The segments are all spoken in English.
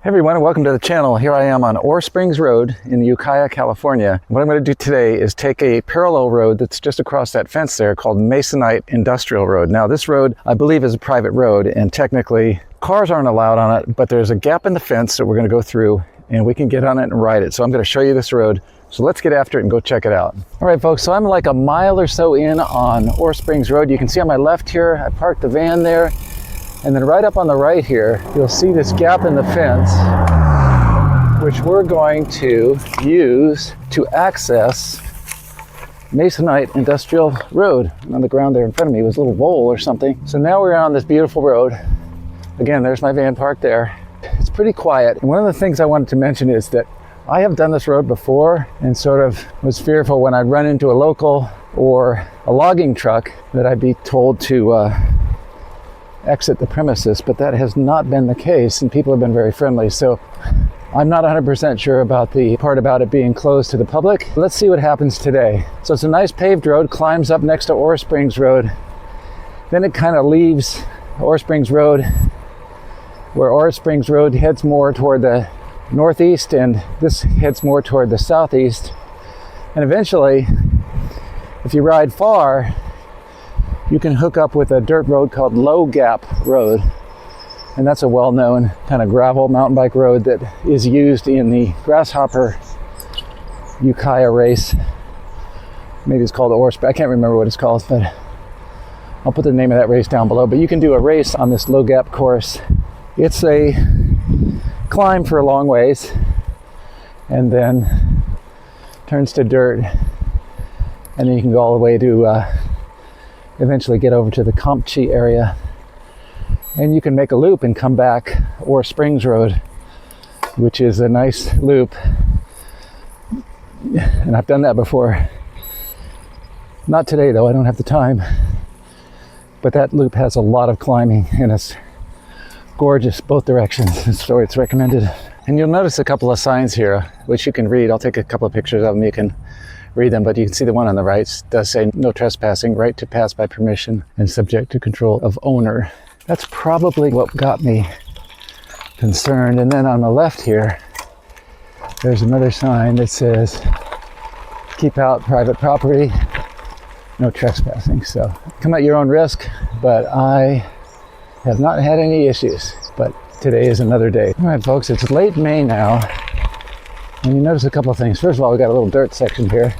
Hey everyone, and welcome to the channel. Here I am on Ore Springs Road in Ukiah, California. What I'm going to do today is take a parallel road that's just across that fence there called Masonite Industrial Road. Now this road, I believe, is a private road, and technically cars aren't allowed on it, but there's a gap in the fence that we're going to go through and we can get on it and ride it. So I'm going to show you this road. So let's get after it and go check it out. All right, folks, so I'm like a mile or so in on Ore Springs Road. You can see on my left here, I parked the van there. And then right up on the right here, you'll see this gap in the fence, which we're going to use to access Masonite Industrial Road. On the ground there in front of me was a little bowl or something. So now we're on this beautiful road. Again, there's my van parked there. It's pretty quiet. And one of the things I wanted to mention is that I have done this road before and sort of was fearful when I'd run into a local or a logging truck that I'd be told to exit the premises, but that has not been the case, and people have been very friendly. So I'm not 100% sure about the part about it being closed to the public. Let's see what happens today. So it's a nice paved road, climbs up next to Ore Springs Road. Then it kind of leaves Ore Springs Road, where Ore Springs Road heads more toward the northeast, and this heads more toward the southeast. And eventually, if you ride far, you can hook up with a dirt road called Low Gap Road. And that's a well-known kind of gravel mountain bike road that is used in the Grasshopper Ukiah race. Maybe it's called Ore Springs. I can't remember what it's called, but I'll put the name of that race down below. But you can do a race on this Low Gap course. It's a climb for a long ways and then turns to dirt. And then you can go all the way to eventually get over to the Compchi area, and you can make a loop and come back Ore Springs Road, which is a nice loop, and I've done that before. Not today though, I don't have the time, but that loop has a lot of climbing and it's gorgeous both directions, so it's recommended. And you'll notice a couple of signs here which you can read. I'll take a couple of pictures of them, you can read them, but you can see the one on the right does say no trespassing, right to pass by permission, and subject to control of owner. That's probably what got me concerned. And then on the left here, there's another sign that says keep out private property, no trespassing. So come at your own risk, but I have not had any issues, but today is another day. All right, folks, it's late May now. And you notice a couple of things. First of all, we got a little dirt section here,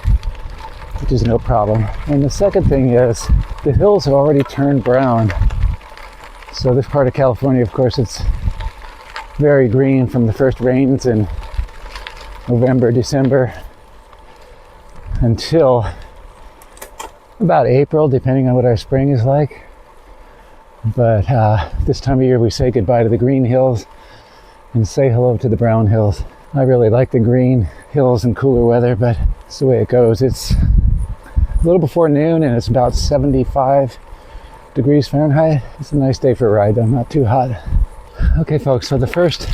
which is no problem. And the second thing is the hills have already turned brown. So this part of California, of course, it's very green from the first rains in November, December, until about April, depending on what our spring is like. But this time of year, we say goodbye to the green hills and say hello to the brown hills. I really like the green hills and cooler weather, but it's the way it goes. It's a little before noon and it's about 75 degrees Fahrenheit. It's a nice day for a ride though, not too hot. Okay folks, so the first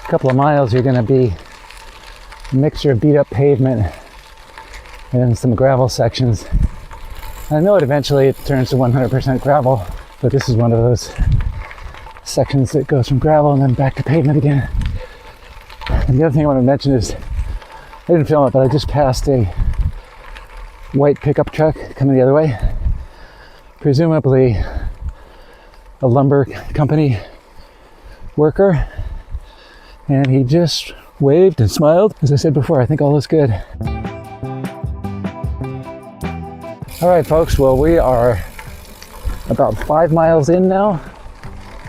couple of miles you're gonna be a mixture of beat up pavement and then some gravel sections. I know eventually it turns to 100% gravel, but this is one of those sections that goes from gravel and then back to pavement again. And the other thing I want to mention is, I didn't film it, but I just passed a white pickup truck coming the other way. Presumably a lumber company worker. And he just waved and smiled. As I said before, I think all is good. All right, folks, well, we are about 5 miles in now,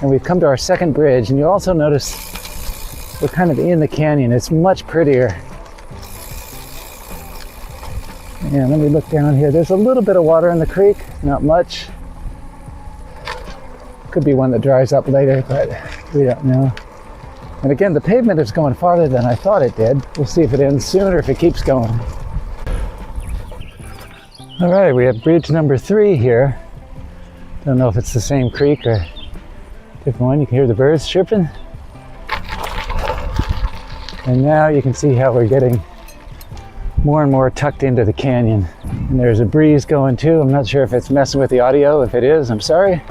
and we've come to our second bridge. And you also notice we're kind of in the canyon. It's much prettier. And let me look down here. There's a little bit of water in the creek, not much. Could be one that dries up later, but we don't know. And again, the pavement is going farther than I thought it did. We'll see if it ends soon or if it keeps going. All right, we have bridge number 3 here. Don't know if it's the same creek or a different one. You can hear the birds chirping. And now you can see how we're getting more and more tucked into the canyon. And there's a breeze going too. I'm not sure if it's messing with the audio. If it is, I'm sorry.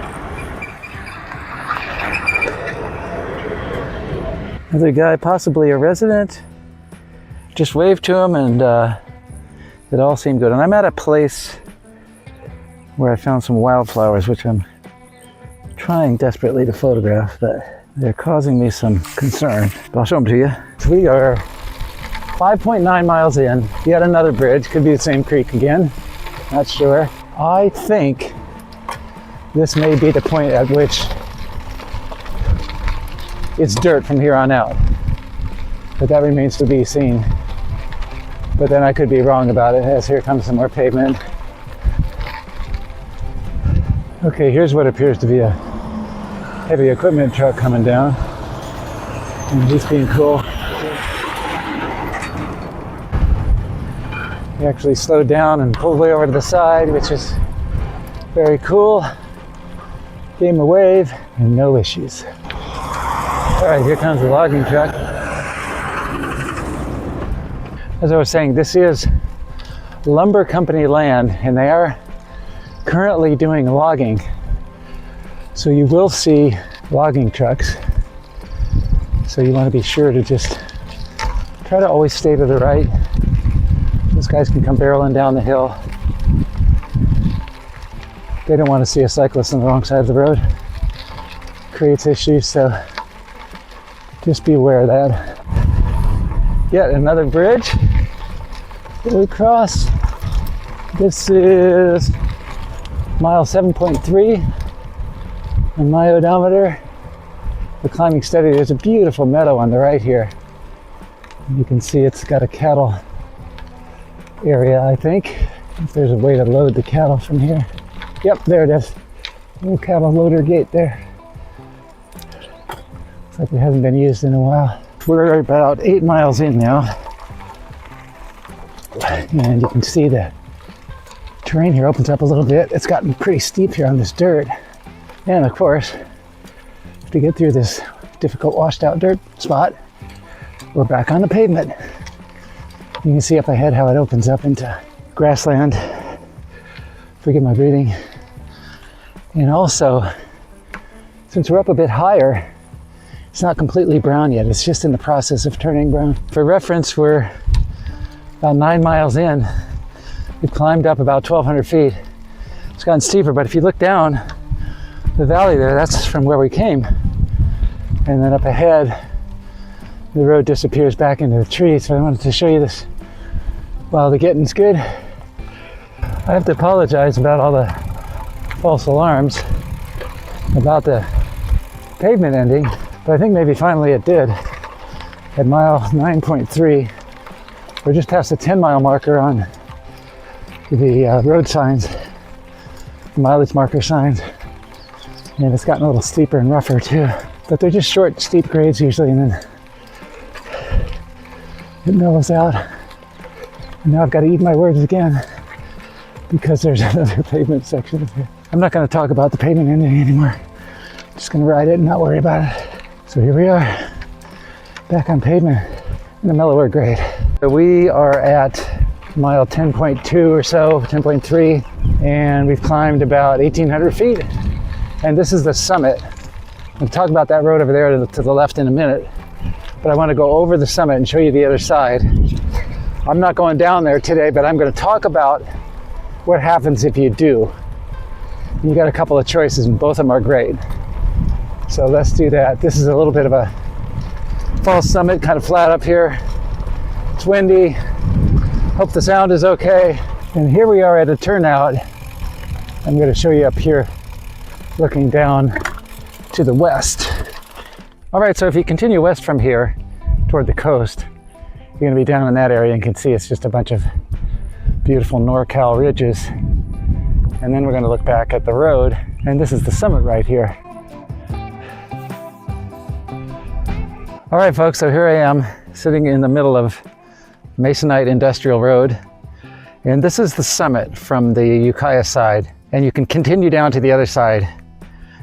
Another guy, possibly a resident. Just waved to him and it all seemed good. And I'm at a place where I found some wildflowers, which I'm trying desperately to photograph, but they're causing me some concern. But I'll show them to you. So we are 5.9 miles in, yet another bridge. Could be the same creek again, not sure. I think this may be the point at which it's dirt from here on out, but that remains to be seen. But then I could be wrong about it, as here comes some more pavement. Okay, here's what appears to be a heavy equipment truck coming down, and he's being cool. He actually slowed down and pulled way over to the side, which is very cool. Gave him a wave and no issues. All right, here comes the logging truck. As I was saying, this is lumber company land, and they are currently doing logging. So you will see logging trucks. So you want to be sure to just try to always stay to the right. Those guys can come barreling down the hill. They don't want to see a cyclist on the wrong side of the road. Creates issues, so just be aware of that. Yet another bridge to cross. This is mile 7.3 on my odometer. We're climbing steady. There's a beautiful meadow on the right here. You can see it's got a cattle area, I think. If there's a way to load the cattle from here. Yep, there it is. Little cattle loader gate there. Looks like it hasn't been used in a while. We're about 8 miles in now. And you can see the terrain here opens up a little bit. It's gotten pretty steep here on this dirt. And of course, to get through this difficult washed out dirt spot, we're back on the pavement. You can see up ahead how it opens up into grassland. Forgive my breathing. And also, since we're up a bit higher, it's not completely brown yet. It's just in the process of turning brown. For reference, we're about 9 miles in. We've climbed up about 1,200 feet. It's gotten steeper, but if you look down the valley there, that's from where we came. And then up ahead, the road disappears back into the trees. So I wanted to show you this while the getting's good. I have to apologize about all the false alarms about the pavement ending, but I think maybe finally it did. At mile 9.3, we're just past the 10-mile marker on the road signs, the mileage marker signs, and it's gotten a little steeper and rougher too. But they're just short, steep grades usually, and then it mellows out. And now I've got to eat my words again because there's another pavement section here. I'm not going to talk about the pavement ending anymore. I'm just going to ride it and not worry about it. So here we are, back on pavement in a mellower grade. So we are at mile 10.2 or so, 10.3, and we've climbed about 1,800 feet. And this is the summit. We'll talk about that road over there to the left in a minute, but I want to go over the summit and show you the other side. I'm not going down there today, but I'm going to talk about what happens if you do. You got a couple of choices and both of them are great. So let's do that. This is a little bit of a false summit, kind of flat up here. It's windy. Hope the sound is okay. And here we are at a turnout. I'm going to show you up here, looking down to the west. All right, so if you continue west from here toward the coast, you're going to be down in that area and can see it's just a bunch of beautiful NorCal ridges. And then we're going to look back at the road, and this is the summit right here. All right, folks, so here I am sitting in the middle of Masonite Industrial Road, and this is the summit from the Ukiah side, and you can continue down to the other side,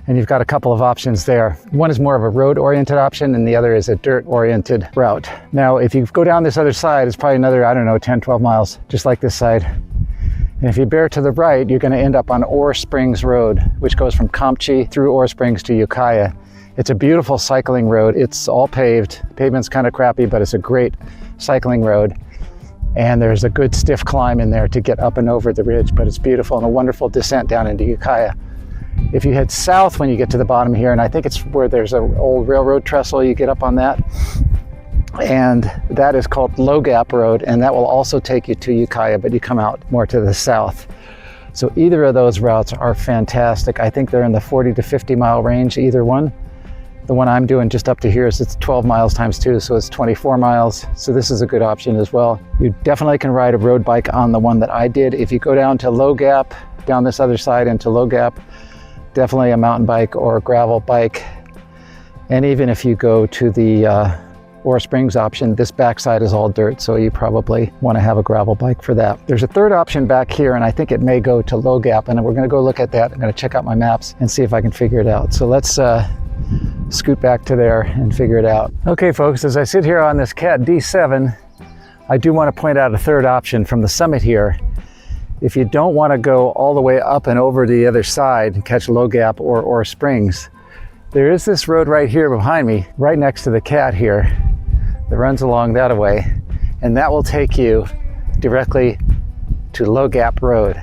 and you've got a couple of options there. One is more of a road-oriented option, and the other is a dirt-oriented route. Now, if you go down this other side, it's probably another, I don't know, 10, 12 miles, just like this side. And if you bear to the right, you're going to end up on Ore Springs Road, which goes from Compchi through Ore Springs to Ukiah. It's a beautiful cycling road. It's all paved. Pavement's kind of crappy, but it's a great cycling road. And there's a good stiff climb in there to get up and over the ridge, but it's beautiful and a wonderful descent down into Ukiah. If you head south when you get to the bottom here, and I think it's where there's an old railroad trestle, you get up on that. And that is called Low Gap Road, and that will also take you to Ukiah, but you come out more to the south. So either of those routes are fantastic. I think they're in the 40 to 50 mile range, either one. The one I'm doing just up to here is it's 12 miles times 2, so it's 24 miles. So this is a good option as well. You definitely can ride a road bike on the one that I did. If you go down to Low Gap, down this other side into Low Gap, definitely a mountain bike or a gravel bike. And even if you go to the Ore Springs option, this backside is all dirt, so you probably want to have a gravel bike for that. There's a third option back here, and I think it may go to Low Gap, and we're going to go look at that. I'm going to check out my maps and see if I can figure it out. So let's scoot back to there and figure it out. Okay folks, as I sit here on this Cat D7, I do want to point out a third option from the summit here. If you don't want to go all the way up and over the other side and catch Low Gap or Ore Springs, there is this road right here behind me, right next to the Cat here, that runs along that way, and that will take you directly to Low Gap Road.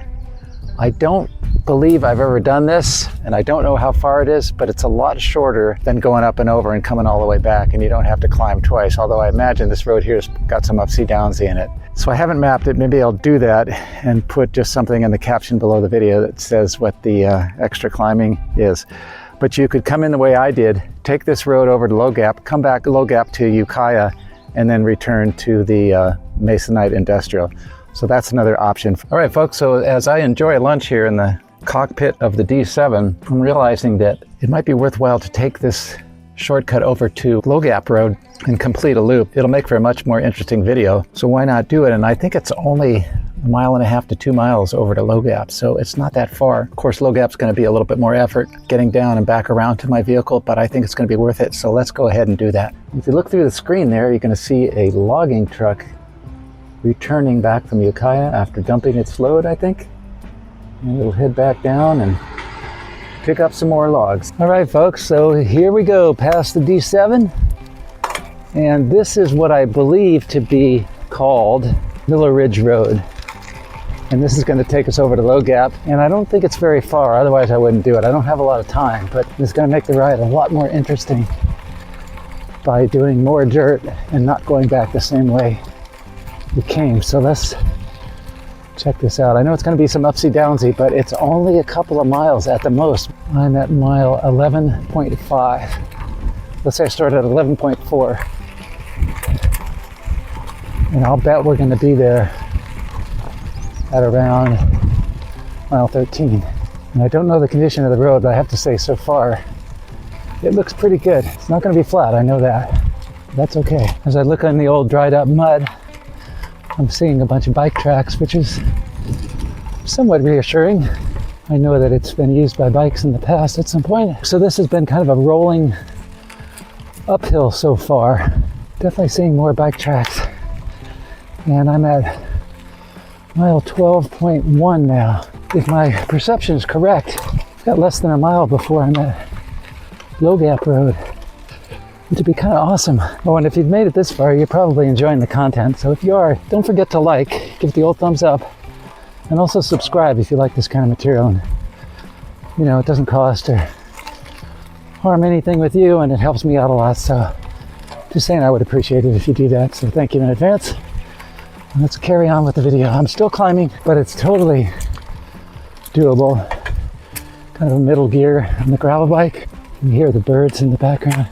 I don't believe I've ever done this, and I don't know how far it is, but it's a lot shorter than going up and over and coming all the way back, and you don't have to climb twice, although I imagine this road here's got some upsy-downsy in it. So I haven't mapped it. Maybe I'll do that and put just something in the caption below the video that says what the extra climbing is. But you could come in the way I did, take this road over to Low Gap, come back Low Gap to Ukiah, and then return to the Masonite Industrial. So that's another option. All right, folks, so as I enjoy lunch here in the cockpit of the D7, I'm realizing that it might be worthwhile to take this shortcut over to Low Gap Road and complete a loop. It'll make for a much more interesting video, so why not do it? And I think it's only 1.5 miles to 2 miles over to Low Gap, so it's not that far. Of course, Low Gap's going to be a little bit more effort getting down and back around to my vehicle, but I think it's going to be worth it, so let's go ahead and do that. If you look through the screen there, you're going to see a logging truck returning back from Ukiah after dumping its load, I think. And it'll head back down and pick up some more logs. All right, folks, so here we go past the D7. And this is what I believe to be called Miller Ridge Road. And this is going to take us over to Low Gap. And I don't think it's very far, otherwise I wouldn't do it. I don't have a lot of time, but it's going to make the ride a lot more interesting by doing more dirt and not going back the same way we came. So let's check this out. I know it's going to be some upsy-downsy, but it's only a couple of miles at the most. I'm at mile 11.5. Let's say I start at 11.4. And I'll bet we're going to be there at around mile 13. And I don't know the condition of the road, but I have to say so far, it looks pretty good. It's not going to be flat, I know that. That's okay. As I look on the old dried up mud, I'm seeing a bunch of bike tracks, which is somewhat reassuring. I know that it's been used by bikes in the past at some point. So this has been kind of a rolling uphill so far. Definitely seeing more bike tracks. And I'm at mile 12.1 now. If my perception is correct, I've got less than a mile before I'm at Low Gap Road, which would be kind of awesome. Oh, and if you've made it this far, you're probably enjoying the content. So if you are, don't forget to like, give it the old thumbs up, and also subscribe if you like this kind of material. And, you know, it doesn't cost or harm anything with you, and it helps me out a lot. So just saying, I would appreciate it if you do that. So thank you in advance. And let's carry on with the video. I'm still climbing, but it's totally doable. Kind of a middle gear on the gravel bike. You hear the birds in the background.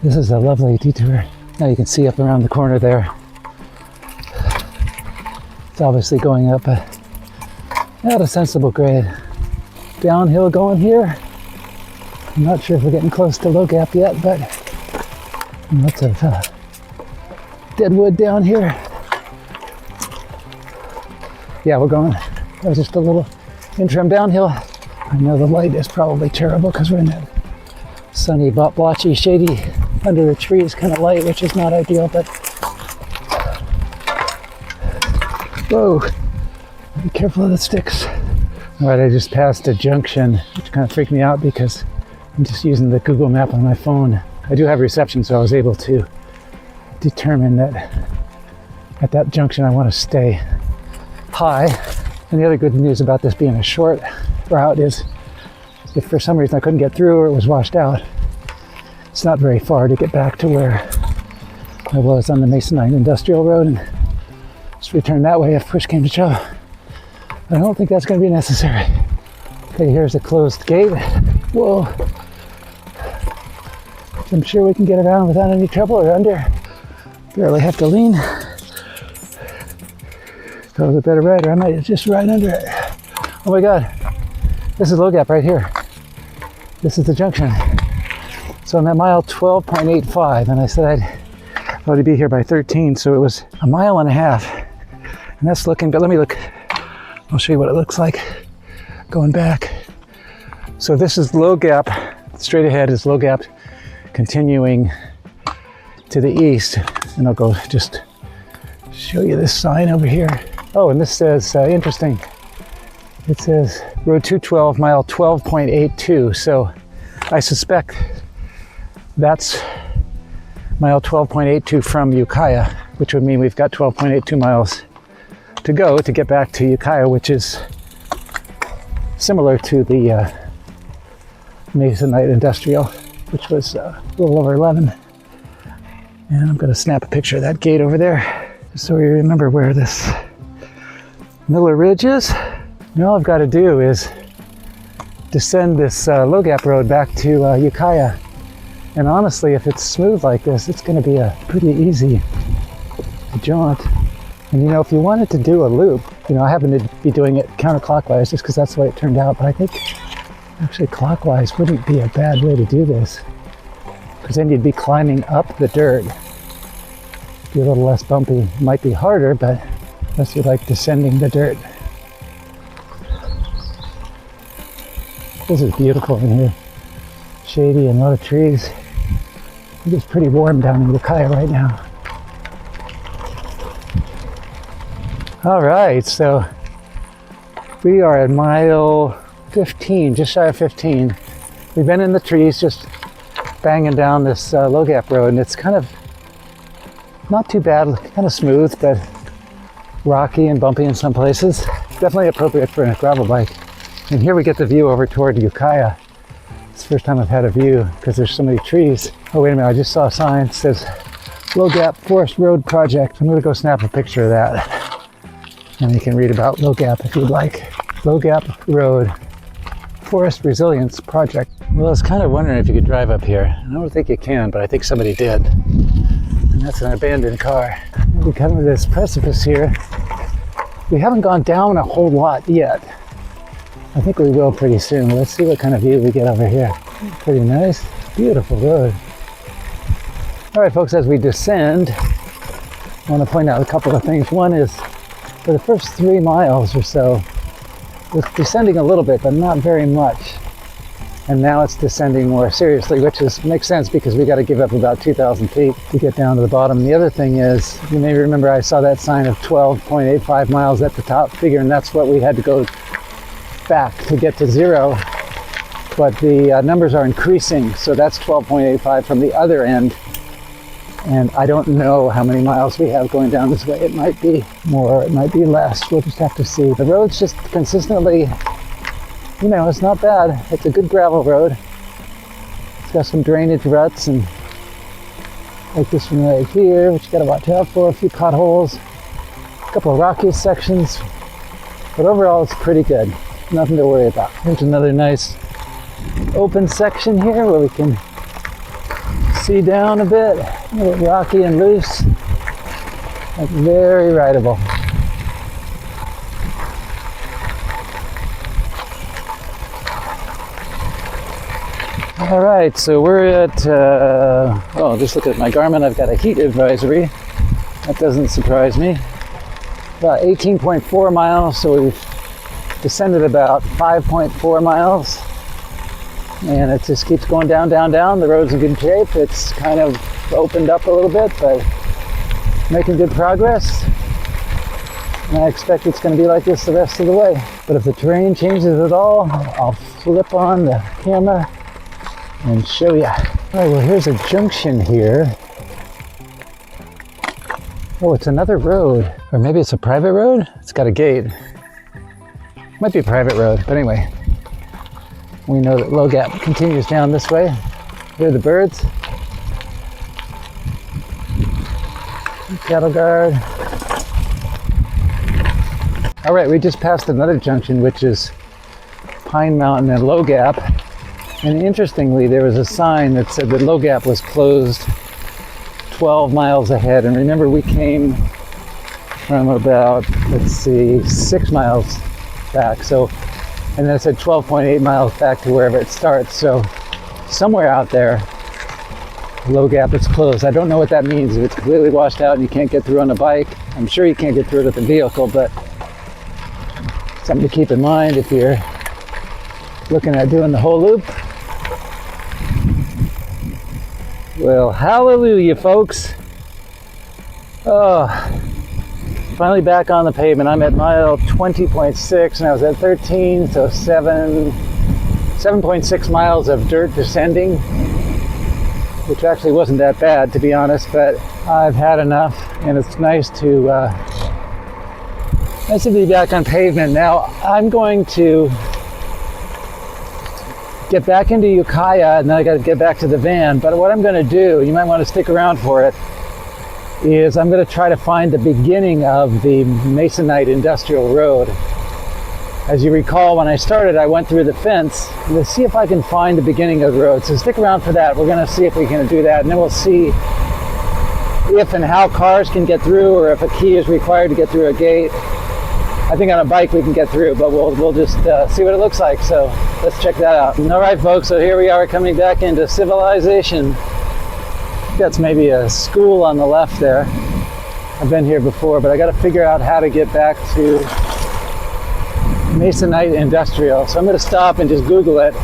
This is a lovely detour. Now you can see up around the corner there. It's obviously going up at a sensible grade. Downhill going here. I'm not sure if we're getting close to Low Gap yet, but lots of dead wood down here. Yeah, we're going. That was just a little interim downhill. I know the light is probably terrible because we're in that sunny, blotchy, shady, under the trees kind of light, which is not ideal, but whoa, be careful of the sticks. All right, I just passed a junction, which kind of freaked me out because I'm just using the Google map on my phone. I do have reception, so I was able to determine that at that junction I want to stay high. And the other good news about this being a short route is if for some reason I couldn't get through or it was washed out, it's not very far to get back to where I was on the Masonite Industrial Road and just return that way if push came to shove. But I don't think that's going to be necessary. Okay, here's a closed gate. Whoa. I'm sure we can get around without any trouble or under. Barely have to lean. If I was a better rider, I might just ride under it. Oh my God, this is low gap right here. This is the junction. So I'm at mile 12.85, and I said I'd probably be here by 13, so it was a mile and a half. And that's looking, but let me look. I'll show you what it looks like going back. So this is low gap, straight ahead is low gap, continuing to the east. And I'll go just show you this sign over here. Oh, and this says, interesting, it says Road 212, mile 12.82. So I suspect that's mile 12.82 from Ukiah, which would mean we've got 12.82 miles to go to get back to Ukiah, which is similar to the Masonite Industrial, which was a little over 11. And I'm going to snap a picture of that gate over there, just so we remember where this Miller Ridge is. And all I've got to do is descend this low gap road back to Ukiah. And honestly, if it's smooth like this, it's going to be a pretty easy jaunt. And you know, if you wanted to do a loop, you know, I happen to be doing it counterclockwise just because that's the way it turned out, but I think actually clockwise wouldn't be a bad way to do this, because then you'd be climbing up the dirt. Be a little less bumpy. It might be harder, but unless you like descending the dirt. This is beautiful in here. Shady and a lot of trees. I think it's pretty warm down in Ukiah right now. All right, so we are at mile 15, just shy of 15. We've been in the trees just banging down this low gap road, and it's kind of not too bad, kind of smooth, but rocky and bumpy in some places. Definitely appropriate for a gravel bike. And here we get the view over toward Ukiah. It's the first time I've had a view because there's so many trees. Oh, wait a minute, I just saw a sign that says Low Gap Forest Road Project. I'm gonna go snap a picture of that. And you can read about Low Gap if you'd like. Low Gap Road Forest Resilience Project. Well, I was kind of wondering if you could drive up here. I don't think you can, but I think somebody did. And that's an abandoned car. We come to this precipice here. We haven't gone down a whole lot yet. I think we will pretty soon. Let's see what kind of view we get over here. Pretty nice, beautiful road. All right, folks, as we descend, I want to point out a couple of things. One is, for the first 3 miles or so, it's descending a little bit, but not very much. And now it's descending more seriously, which makes sense because we got to give up about 2,000 feet to get down to the bottom. And the other thing is, you may remember I saw that sign of 12.85 miles at the top figure, and that's what we had to go back to get to zero. But the numbers are increasing, so that's 12.85 from the other end. And I don't know how many miles we have going down this way. It might be more, it might be less. We'll just have to see. The road's just consistently, you know, it's not bad. It's a good gravel road. It's got some drainage ruts, and like this one right here, which you gotta watch out for, a few potholes, a couple of rocky sections. But overall, it's pretty good. Nothing to worry about. Here's another nice open section here where we can see down a bit. A little rocky and loose. Like very rideable. All right, so we're at, oh, just look at my Garmin. I've got a heat advisory. That doesn't surprise me. About 18.4 miles, so we've descended about 5.4 miles. And it just keeps going down, down, down. The road's in good shape. It's kind of opened up a little bit, but making good progress. And I expect it's going to be like this the rest of the way. But if the terrain changes at all, I'll flip on the camera and show you. All right, well, here's a junction here. Oh, it's another road. Or maybe it's a private road? It's got a gate. Might be a private road, but anyway. We know that Low Gap continues down this way. Here are the birds. Cattle guard. All right, we just passed another junction, which is Pine Mountain and Low Gap. And interestingly, there was a sign that said that Low Gap was closed 12 miles ahead. And remember, we came from about, let's see, 6 miles back. So, and then it said 12.8 miles back to wherever it starts. So somewhere out there, Low Gap is closed. I don't know what that means. If it's completely washed out and you can't get through on a bike, I'm sure you can't get through it with a vehicle, but something to keep in mind if you're looking at doing the whole loop. Well, hallelujah, folks. Oh, finally back on the pavement. I'm at mile 20.6 and I was at 13, so 7.6 miles of dirt descending, which actually wasn't that bad, to be honest, but I've had enough, and it's nice to be back on pavement. Now, I'm going to get back into Ukiah, and then I got to get back to the van, but what I'm going to do, you might want to stick around for it, is I'm going to try to find the beginning of the Masonite Industrial Road. As you recall, when I started, I went through the fence to see if I can find the beginning of the road. So stick around for that. We're going to see if we can do that, and then we'll see if and how cars can get through, or if a key is required to get through a gate. I think on a bike we can get through, but we'll just see what it looks like. So let's check that out. All right, folks, so here we are coming back into civilization. That's maybe a school on the left there. I've been here before, but I got to figure out how to get back to Masonite Industrial. So I'm going to stop and just Google it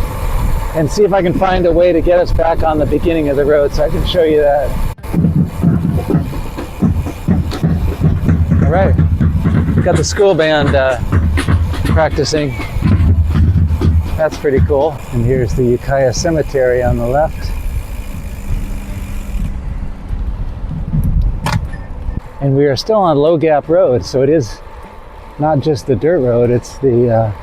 and see if I can find a way to get us back on the beginning of the road so I can show you that. All right, got the school band practicing. That's pretty cool. And here's the Ukiah Cemetery on the left. And we are still on Low Gap Road, so it is not just the dirt road, it's the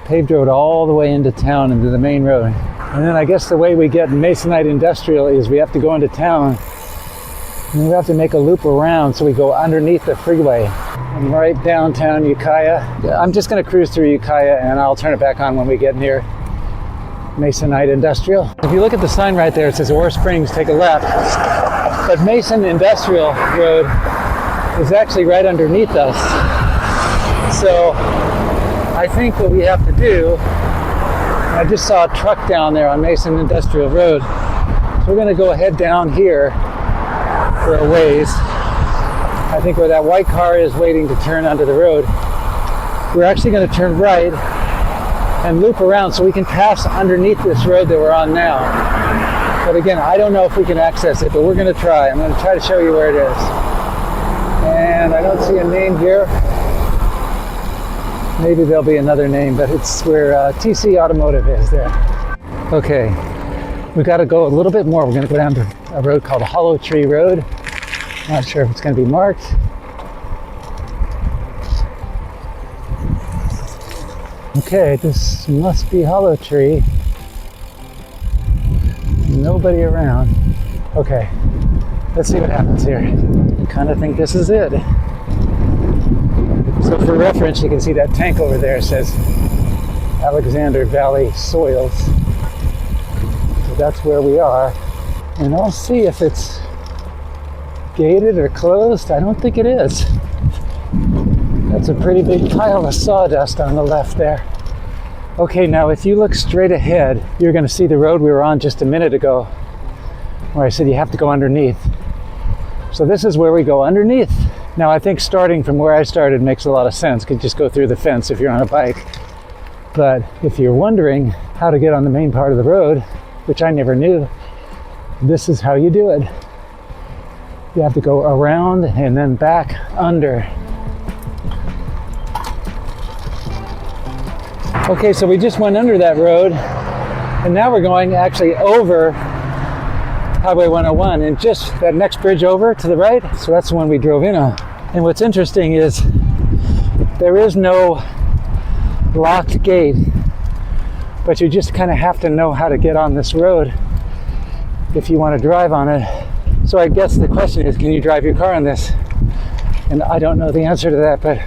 paved road all the way into town, into the main road. And then I guess the way we get Masonite Industrial is we have to go into town and we have to make a loop around, so we go underneath the freeway. I'm right downtown Ukiah. I'm just going to cruise through Ukiah and I'll turn it back on when we get near Masonite Industrial. If you look at the sign right there, it says Ore Springs, take a left. But Mason Industrial Road is actually right underneath us. So I think what we have to do, I just saw a truck down there on Mason Industrial Road. So we're going to go ahead down here for a ways. I think where that white car is waiting to turn onto the road, we're actually going to turn right and loop around so we can pass underneath this road that we're on now. But again, I don't know if we can access it, but we're going to try. I'm going to try to show you where it is. And I don't see a name here. Maybe there'll be another name, but it's where TC Automotive is there. Okay, we've got to go a little bit more. We're going to go down to a road called Hollow Tree Road. Not sure if it's going to be marked. Okay, this must be Hollow Tree. Nobody around. Okay, let's see what happens here. I kind of think this is it. So for reference, you can see that tank over there says Alexander Valley Soils. So that's where we are. And I'll see if it's gated or closed. I don't think it is. That's a pretty big pile of sawdust on the left there. Okay, now if you look straight ahead, you're going to see the road we were on just a minute ago, where I said you have to go underneath. So this is where we go underneath. Now I think starting from where I started makes a lot of sense. You could just go through the fence if you're on a bike. But if you're wondering how to get on the main part of the road, which I never knew, this is how you do it. You have to go around and then back under. Okay, so we just went under that road And now we're going actually over Highway 101 and just that next bridge over to the right. So that's the one we drove in on. And what's interesting is there is no locked gate, but you just kind of have to know how to get on this road if you want to drive on it. So I guess the question is, can you drive your car on this? And I don't know the answer to that, but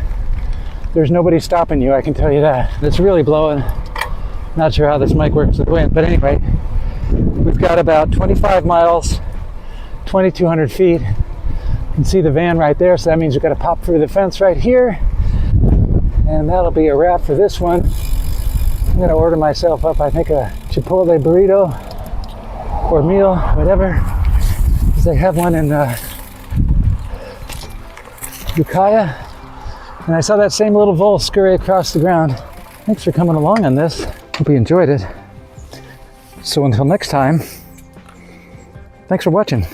there's nobody stopping you, I can tell you that. It's really blowing. Not sure how this mic works with wind, but anyway, we've got about 25 miles, 2,200 feet. You can see the van right there, so that means we've got to pop through the fence right here. And that'll be a wrap for this one. I'm gonna order myself up, I think, a Chipotle burrito or meal, whatever, because they have one in Ukiah. And I saw that same little vole scurry across the ground. Thanks for coming along on this. Hope you enjoyed it. So until next time, thanks for watching.